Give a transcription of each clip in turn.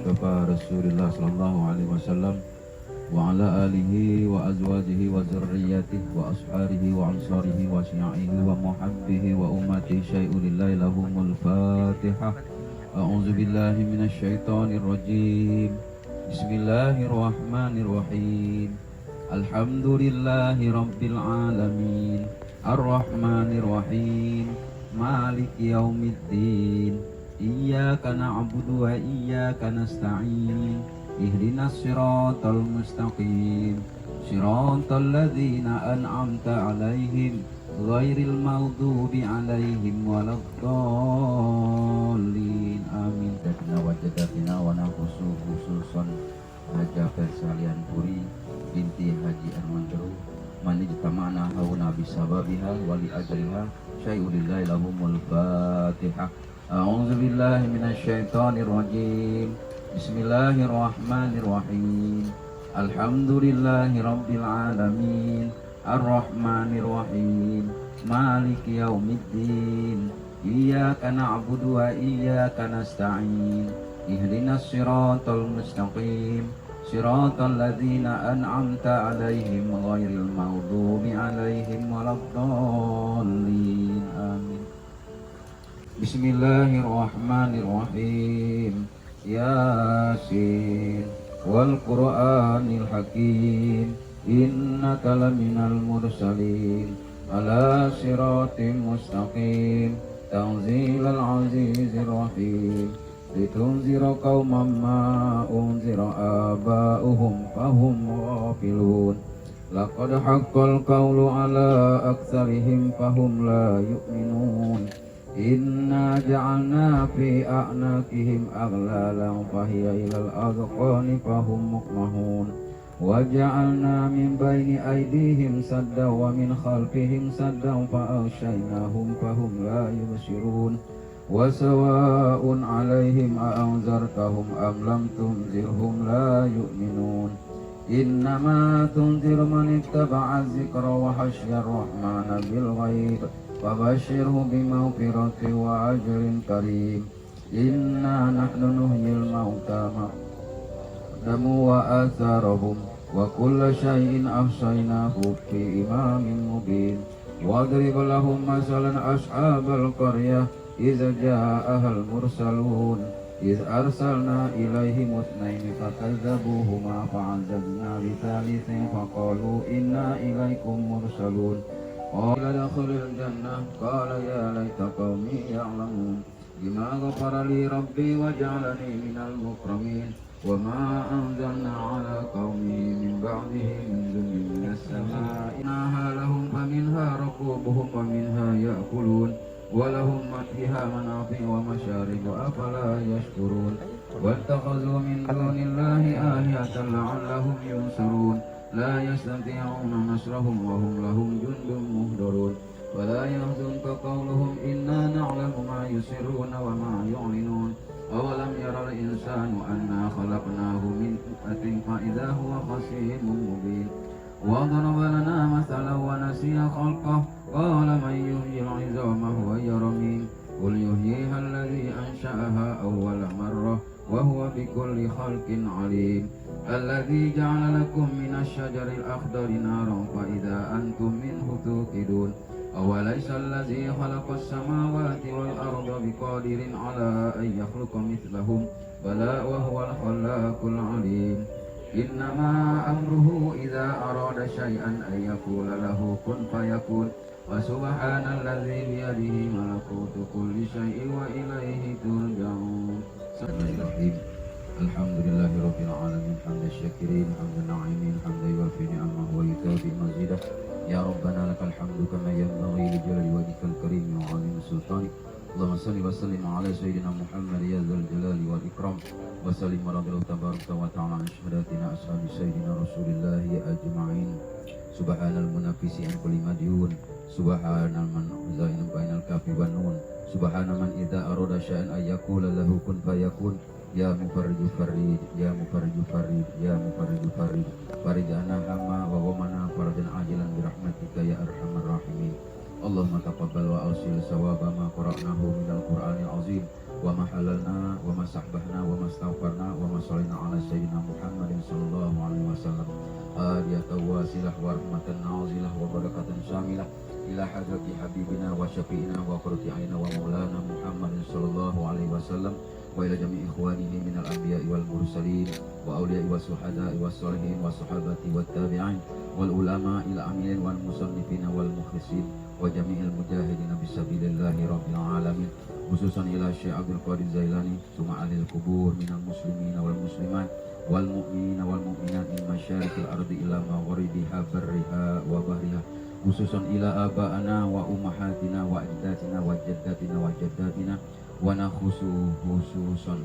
Mustafa Rasulullah sallallahu alaihi wasallam wa ala alihi wa azwajihi wa zurriyyatihi wa ashabihi wa ansarihi wa syi'ihi wa muhabbihi wa ummati syai'ulillahi lahumul fatihah. A'udzu billahi minasy syaithanir rajim. Bismillahirrahmanirrahim. Alhamdulillahi rabbil alamin. Ar-rahmanir rahim. Maliki yaumiddin. Iyyaka na'budu wa iyyaka nasta'in. Ihdinas siratal mustaqim. Siratal ladzina an'amta 'alaihim ghairil maghdubi 'alaihim waladdallin. Amin. Dadina wajadatina wa nafusu khususan Haja Persalian Puri binti Haji Armandaru mani jitama'na hauna bisababiha wali ajriha syai'ulillahi lahumul fatihah. A'udzu billahi minasy syaithanir rajim. Bismillahirrahmanirrahim. Alhamdulillahi rabbil alamin. Ar-rahmanir rahim. Maliki yaumiddin. Iyyaka na'budu wa iyyaka nasta'in. Ihdinas siratal mustaqim. Siratal ladzina an'amta 'alaihim ghairil maghdubi 'alaihim waladdallin. Amin. Bismillahirrahmanirrahim. Yasin wal Qur'anil Hakim. Innaka laminal mursalin ala siratim mustaqim. Tanzilal azizir rahim. Litunzira qauman ma unzira aba'uhum fahum ghafilun. Laqad haqqal qawlu ala aktsarihim fahum la yu'minun. Inna ja'alna fi a'naqihim aghlalan fahiya ilal adqani fahum muqmahun. Wa ja'alna min baini aydihim saddan wa min khalfihim saddan fa aghshaynahum fahum la yubsirun. Wa sawa'un 'alaihim a anzartahum am lam tunzirhum la yu'minun. Innama tunziru man ittaba'a dzikra wa khashiya ar-rahmana bil ghaib fabashshirhu bimaghfiratin wa ajrin karim. Inna nahnu nuhyil mauta damu wa atharahum wa kulla syai'in ahsaynahu fi imamin mubin. Wadrib lahum masalan ashabal qaryah idza ja'ahal mursalun idh arsalna ilaihim itsnaini fakazzabuhuma fa'azzazna bitsalitsin faqalu inna ilaikum mursalun. Qala dakhulil jannah qala ya laita qaumi ya'lamun bima ghafara li rabbi wa ja'alani minal mukramin. Wa ma anzalna 'ala qaumi min ba'dihi min dhulmin minas samaa'i lahum faminha rakubuhum wa minha ya'kulun wa lahum fiha manafi' wa masharib afala yashkurun. Wattakhadhu min dunillahi alihatan la'allahum yunsarun. La yastati'una nasrahum wa hum lahum jundun muhdarun. Wa la yahzunka qawluhum inna na'lamu ma yusirruna wa ma yu'linun. Awalam yaral insanu anna khalaqnahu min nutfatin fa idza huwa khasimun mubin. Wa daraba lana mathalan wa nasiya khalqah qala man yuhyil 'idhama huwa yaramim. Qul yuhyiha alladhi ansha'aha awwala marrah wa huwa bikulli khalqin 'alim. Alladhi ja'ala lakum minasy syajaril akhdari naran fa idza antum minhu tuqidun. Awalaysa alladhi khalaqas samawati wal arda biqadirin 'ala an yakhluqa mithlahum bala wa huwal khallaqul 'alim. Innama amruhu idza arada syai'an ay yaqula lahu kun fayakun. Wa subhanalladzi biyadihi malakutu kulli syai'in wa ilaihi turja'un. Bismillahirrahmanirrahim. Alhamdulillahirabbil alamin hamdan syakirin hamdan na'imin hamdan yuwafi ni'amahu wa yukafi mazidah. Ya Rabbana lakal hamdu kama yanbaghi li jalali wajhikal karim wa 'azimi sultanik. Allahumma salli wa sallim ala sayyidina Muhammad ya dzal jalali wal ikram. Wa sallim radhiyallahu tabaraka wa ta'ala an syahadatina ashabi sayyidina Rasulillah ajma'in. Subhanal munafisi an kulli madyun. Subhanal man zaina bainal kafi wan nun. Subhana man idza arada syai'an ay yaqula lahu kun fayakun. Ya mufarriju farid, ya mufarriju farid, ya mufarriju farid. Farijana hama wa ghamana farajan ajilan birahmatika ya arhamar rahimin. اللهم تقبل وأوصل ثواب ما قرأناه من القرآن العظيم وما حللنا وما سحبحنا وما استغفرنا وما صلينا على سيدنا محمد صلى الله عليه وسلم هادية واصلة ورحمة نازلة وبركة شاملة إلى حضرة حبيبنا وشفيعنا وقرة عيننا ومولانا محمد صلى الله عليه وسلم وإلى جميع إخوانه من الأنبياء والمرسلين وأولياء والشهداء والصالحين والصحابة والتابعين والعلماء العاملين والمصنفين والمخلصين وجميع المجاهدين بسبيل الله رب العالمين خصوصا إلى الشيخ عبد القادر الجيلاني ثم أهل القبور من المسلمين والمسلمات والمؤمنين والمؤمنات من مشارق الأرض إلى مغربها برها وبحرها خصوصا إلى آبائنا وأمهاتنا وأجدادنا وجداتنا وجداتنا khususan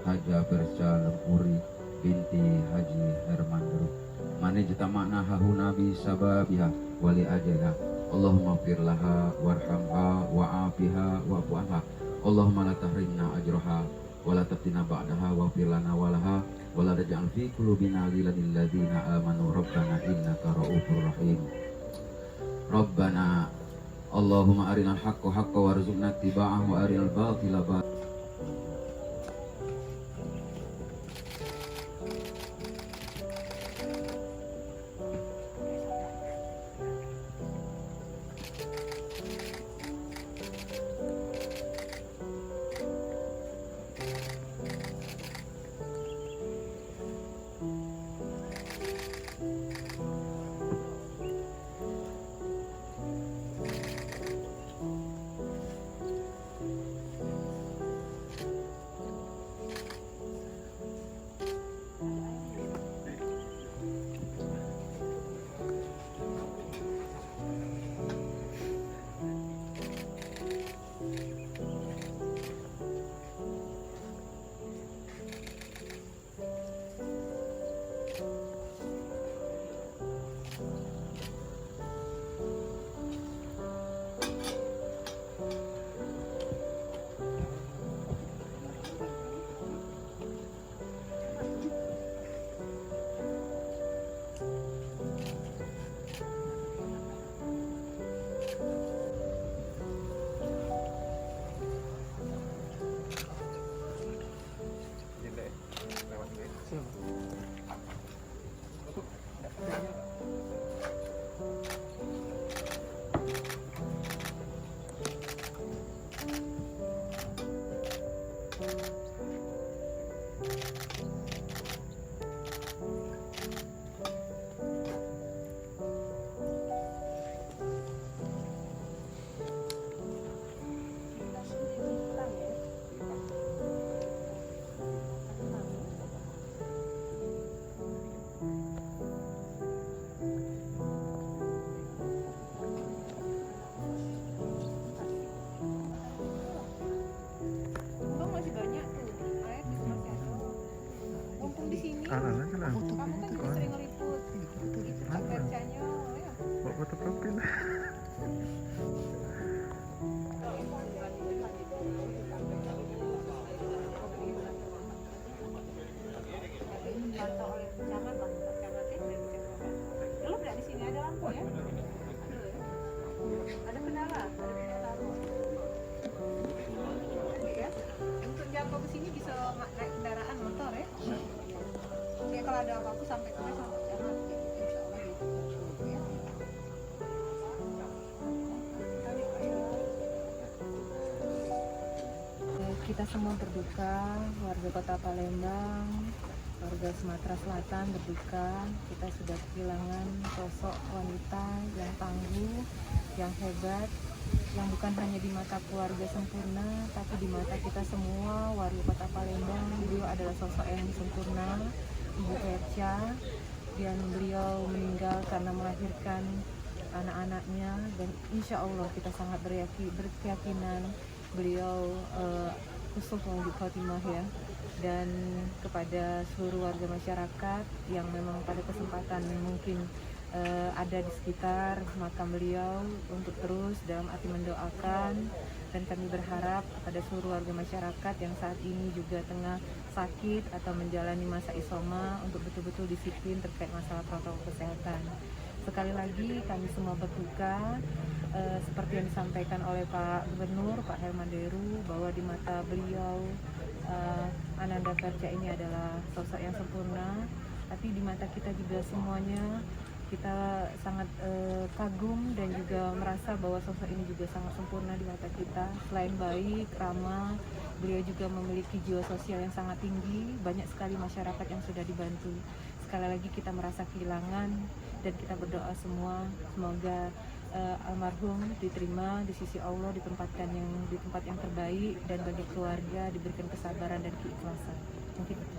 Haja Berca Lempuri binti Haji Herman Duruk mane jeta makna hahu nabi sababiha wali ajaha Allahumma firlaha warhamha wa'afiha wa'fu anha Allahumma la tahrimna ajraha wa la taftina ba'daha wa firlana walaha wa la taj'al fi qulubina ghillan lil ladzina amanu rabbana innaka ra'ufur rahim Rabbana Allahumma arinal haqqa haqqa warzuqna ittiba'ahu wa arinal batila batila Kamu kan juga sering ngeliput gitu Kak Bercanya ya. Bawa foto profil. Dipantau oleh camat bang, gelap nggak di sini ada lampu ya? Ada kendala, ya. Untuk jangkau ke sini bisa naik kendaraan motor ya. Oke, kalau ada apa-apa sampai ke sana sama camat gitu, insya Allah gitu. Ya. Kita semua berduka, warga Kota Palembang, warga Sumatera Selatan berduka. Kita sudah kehilangan sosok wanita yang tangguh, yang hebat, yang bukan hanya di mata keluarga sempurna, tapi di mata kita semua warga Kota Palembang. Beliau adalah sosok yang sempurna, Ibu Berca, dan beliau meninggal karena melahirkan anak-anaknya, dan insya Allah kita sangat berkeyakinan beliau husnul khotimah ya. Dan kepada seluruh warga masyarakat yang memang pada kesempatan mungkin ada di sekitar makam beliau untuk terus dalam arti mendoakan, dan kami berharap kepada seluruh warga masyarakat yang saat ini juga tengah sakit atau menjalani masa isoma untuk betul-betul disiplin terkait masalah protokol kesehatan. Sekali lagi kami semua berduka seperti yang disampaikan oleh Pak Gubernur, Pak Herman Deru, bahwa di mata beliau Ananda Verja ini adalah sosok yang sempurna, tapi di mata kita juga semuanya kita sangat kagum dan juga merasa bahwa sosok ini juga sangat sempurna di mata kita. Selain baik, ramah, beliau juga memiliki jiwa sosial yang sangat tinggi, banyak sekali masyarakat yang sudah dibantu. Sekali lagi kita merasa kehilangan dan kita berdoa semua semoga almarhum diterima di sisi Allah, ditempatkan di tempat yang terbaik, dan bagi keluarga diberikan kesabaran dan keikhlasan. Mungkin itu.